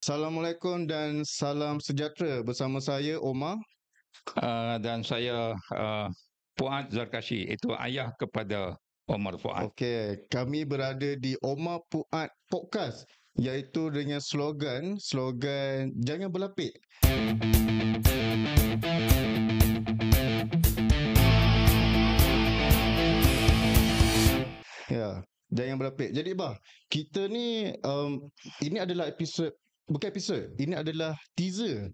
Assalamualaikum dan salam sejahtera bersama saya Omar. Dan saya Fuad Zarkashi, itu ayah kepada Omar Fuad. Okey, kami berada di Omar Puat Podcast iaitu dengan slogan jangan berlapik. Ya, jangan berlapik. Jadi kita ni ini adalah bukan episod, ini adalah teaser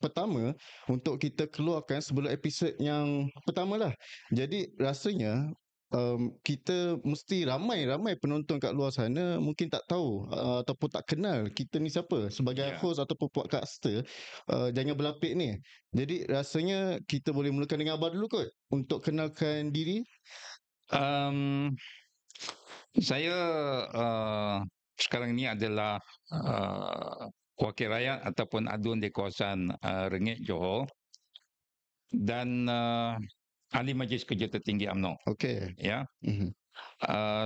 pertama untuk kita keluarkan sebelum episod yang pertama lah. Jadi rasanya kita mesti ramai penonton kat luar sana mungkin tak tahu ataupun tak kenal kita ni siapa sebagai Ya. host ataupun podcaster jangan berlapik ni. Jadi rasanya kita boleh mulakan dengan abang dulu kot untuk kenalkan diri. Um, saya sekarang ini adalah wakil rakyat ataupun adun di kawasan Rengit, Johor, dan ahli Majlis Kerja Tertinggi UMNO. Okey. Ya. Mhm.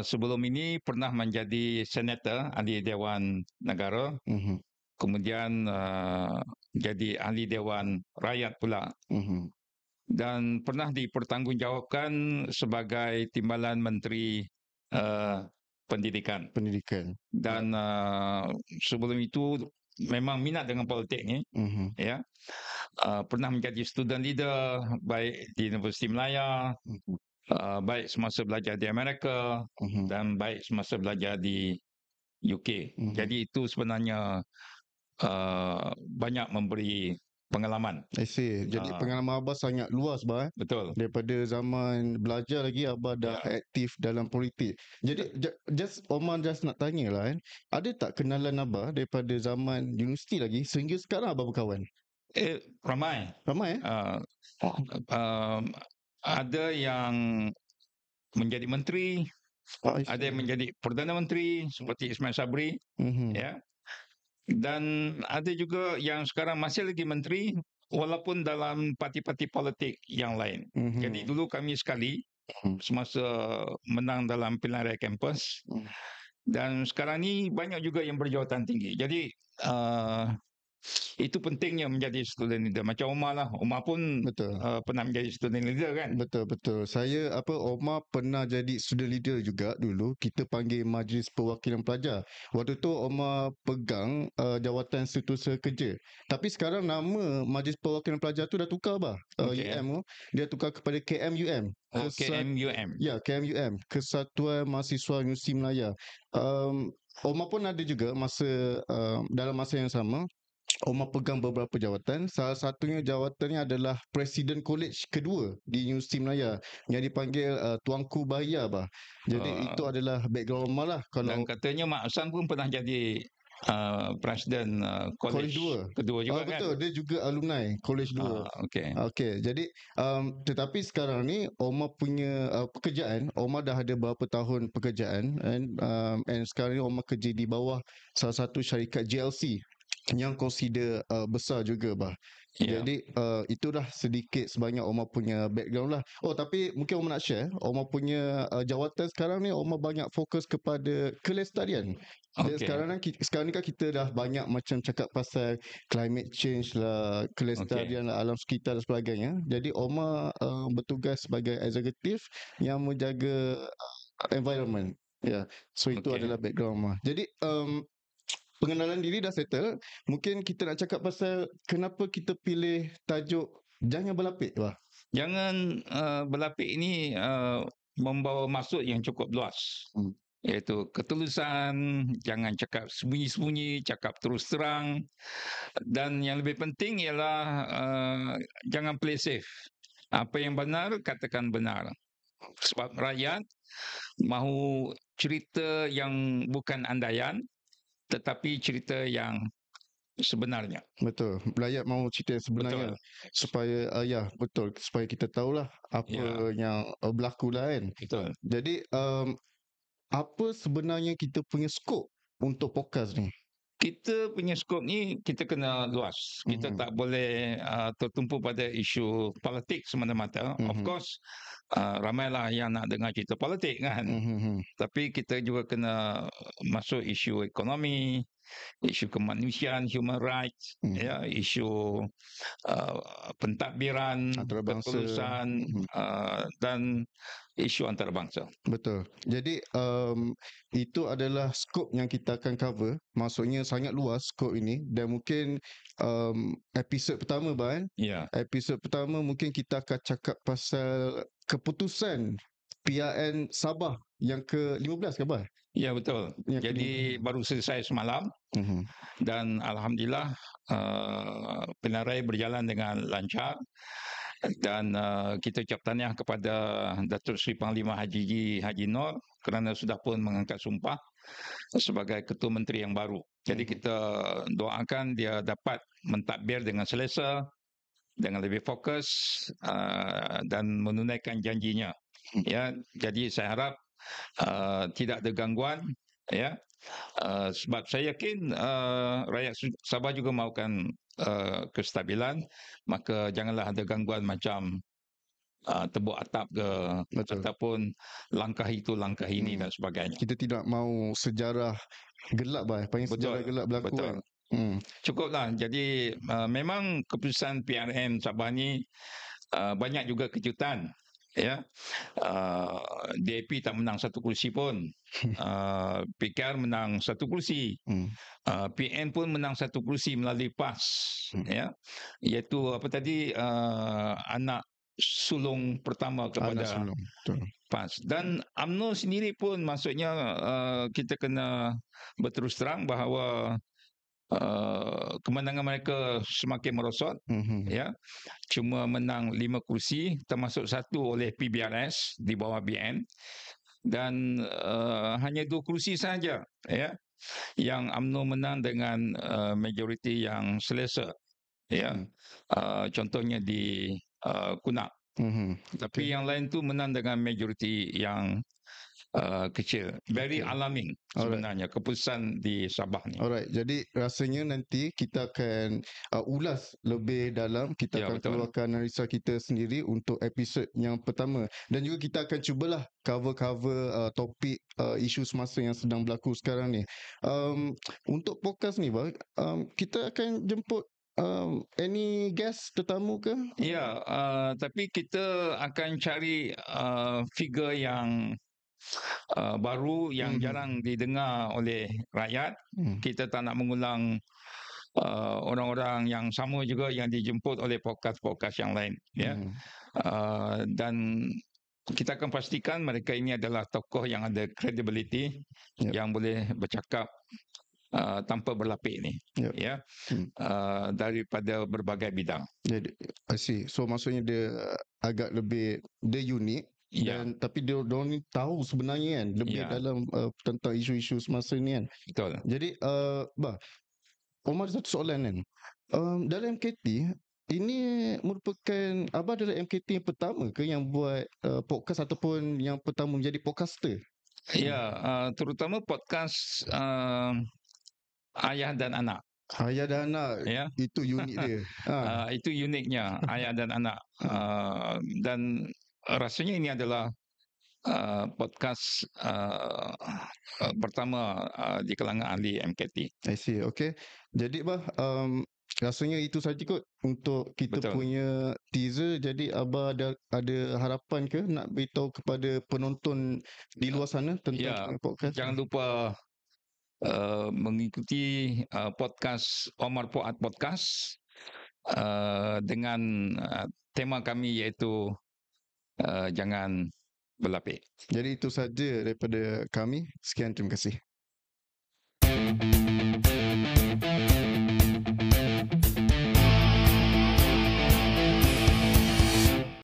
Sebelum ini pernah menjadi senator, ahli Dewan Negara, Mhm. kemudian jadi ahli Dewan Rakyat pula, Mhm. dan pernah dipertanggungjawabkan sebagai Timbalan Menteri Pendidikan. Pendidikan. Dan sebelum itu memang minat dengan politik ni, Mhm. ya. Pernah menjadi student leader baik di Universiti Melaya, Mhm. baik semasa belajar di Amerika Mhm. dan baik semasa belajar di UK. Mhm. Jadi itu sebenarnya banyak memberi pengalaman. I see. Jadi Ah, pengalaman abah sangat luas betul. Daripada zaman belajar lagi abah dah Ya. aktif dalam politik. Jadi Omar just nak tanya lah kan. Ada tak kenalan abah daripada zaman universiti lagi sehingga sekarang abah berkawan? Ramai. Ramai Uh, um, ada yang menjadi menteri, I ada see. yang menjadi Perdana Menteri seperti Ismail Sabri, Mhm. ya. Dan ada juga yang sekarang masih lagi menteri walaupun dalam parti-parti politik yang lain. Jadi Mhm. dulu kami sekali Mhm. semasa menang dalam pilihan raya kampus, Mhm. dan sekarang ni banyak juga yang berjawatan tinggi. Jadi itu pentingnya menjadi student leader. Macam Omar lah. Omar pun Betul. pernah menjadi student leader kan? Betul. Saya Omar pernah jadi student leader juga dulu. Kita panggil Majlis Perwakilan Pelajar. Waktu tu Omar pegang jawatan Setiausaha Kerja. Tapi sekarang nama Majlis Perwakilan Pelajar tu dah tukar Okey. UM tu dia tukar kepada KMUM. KMUM. Ya, KMUM, Kesatuan Mahasiswa Universiti Melaya. Omar pun ada juga dalam masa yang sama Omar pegang beberapa jawatan. Salah satunya jawatannya adalah Presiden College kedua di Universiti Melaya yang dipanggil Tuanku Bahia Jadi itu Uh, adalah background Omar lah. dan Kalau katanya Mak Hassan pun pernah jadi presiden College college 2. kedua juga kan? Betul, dia juga alumni College 2. Okey. Okey, jadi tetapi sekarang ni Omar punya pekerjaan, Omar dah ada berapa tahun pekerjaan and sekarang ni Omar kerja di bawah salah satu syarikat JLC yang consider besar juga Ya. Jadi itulah sedikit sebanyak Omar punya background lah. Oh tapi mungkin Omar nak share, Omar punya jawatan sekarang ni Omar banyak fokus kepada kelestarian. Okey. Sekarang ni kan kita dah banyak macam cakap pasal climate change lah, Okey. kelestarian lah, alam sekitar dan sebagainya. Jadi Omar bertugas sebagai eksekutif yang menjaga environment. Ya, so itu Okey. adalah background Omar. Jadi pengenalan diri dah settle. Mungkin kita nak cakap pasal kenapa kita pilih tajuk Jangan Berlapik Jangan berlapik ini membawa maksud yang cukup luas. Hmm. Iaitu ketulusan, jangan cakap sembunyi-sembunyi, cakap terus terang. Dan yang lebih penting ialah jangan play safe. Apa yang benar, katakan benar. Sebab rakyat mahu cerita yang bukan andaian, tetapi cerita yang sebenarnya. Betul. Rakyat mahu cerita yang sebenarnya Betul. supaya betul supaya kita tahulah Ya, apa yang berlaku lah kan. betul. Jadi apa sebenarnya kita punya skop untuk podcast ni? Kita punya skop ni kita kena luas. Kita Mhm. tak boleh tertumpu pada isu politik semata-mata. Of Mhm. course, ramailah yang nak dengar cerita politik kan. Mhm. Tapi kita juga kena masuk isu ekonomi, isu kemanusiaan, human rights, ya, isu pentadbiran, Antarabangsa. ketulusan, dan isu antarabangsa. Betul. Jadi itu adalah skop yang kita akan cover. Maksudnya sangat luas skop ini, dan mungkin episod pertama kan. Ya, Episod pertama mungkin kita akan cakap pasal keputusan PRN Sabah yang ke-15 ke apa? ya betul. Yang Jadi baru selesai semalam dan alhamdulillah pilihan berjalan dengan lancar. Dan kita ucap tahniah kepada Datuk Seri Panglima Haji Nur kerana sudah pun mengangkat sumpah sebagai Ketua Menteri yang baru. Jadi kita doakan dia dapat mentadbir dengan selesa, dengan lebih fokus dan menunaikan janjinya. Ya, jadi saya harap tidak ada gangguan, ya. Sebab saya yakin rakyat Sabah juga mahukan kestabilan, maka janganlah ada gangguan macam tebuk atap ke ataupun langkah itu langkah ini dan sebagainya. Kita tidak mahu sejarah gelap panggil sejarah gelap berlaku. Betul. Cukuplah. Jadi memang keputusan PRN Sabah ni banyak juga kejutan. Ya, DAP tak menang satu kursi pun. PKR menang satu kursi. PN pun menang satu kursi melalui PAS. Ya, iaitu apa tadi anak sulung pertama kepada PAS. Dan UMNO sendiri pun maksudnya kita kena berterus terang bahawa kemenangan mereka semakin merosot, ya. Cuma menang 5 kursi termasuk satu oleh PBRS di bawah BN, dan hanya 2 kursi saja, ya, yang UMNO menang dengan majoriti yang selesa, ya. Contohnya di Kunak. Tapi yang lain tu menang dengan majoriti yang kecil. Very alarming sebenarnya keputusan di Sabah ni. Alright, jadi rasanya nanti kita akan ulas lebih dalam. Kita akan keluarkan analisa kita sendiri untuk episod yang pertama, dan juga kita akan cubalah cover topik isu semasa yang sedang berlaku sekarang ni. Untuk podcast ni kita akan jemput any guest tetamu ke? Ya, tapi kita akan cari figure yang baru yang jarang didengar oleh rakyat. Kita tak nak mengulang orang-orang yang sama juga yang dijemput oleh podcast-podcast yang lain, ya. Dan kita akan pastikan mereka ini adalah tokoh yang ada credibility, yang boleh bercakap tanpa berlapik ni, ya. Daripada berbagai bidang. Jadi, I see. So maksudnya dia agak lebih, dia unik. Dan tapi dia ni tahu sebenarnya kan lebih dalam tentang isu-isu semasa ni kan. Betul. Jadi Omar, satu soalan kan. Dalam MKT ini merupakan Abah adalah MKT yang pertama ke yang buat podcast ataupun yang pertama menjadi podcaster? Ya, terutama podcast ayah dan anak. Ayah dan anak, ya. Itu unik dia. Itu uniknya ayah dan anak. Dan rasanya ini adalah podcast pertama di kalangan ahli MKT. I see. Okay. Jadi rasanya itu saja kot untuk kita punya teaser. Jadi Abah ada harapan ke nak beritahu kepada penonton di luar sana tentang podcast? Jangan lupa mengikuti podcast Omar Fuad Podcast dengan tema kami iaitu jangan berlapik. Jadi itu saja daripada kami. Sekian, terima kasih.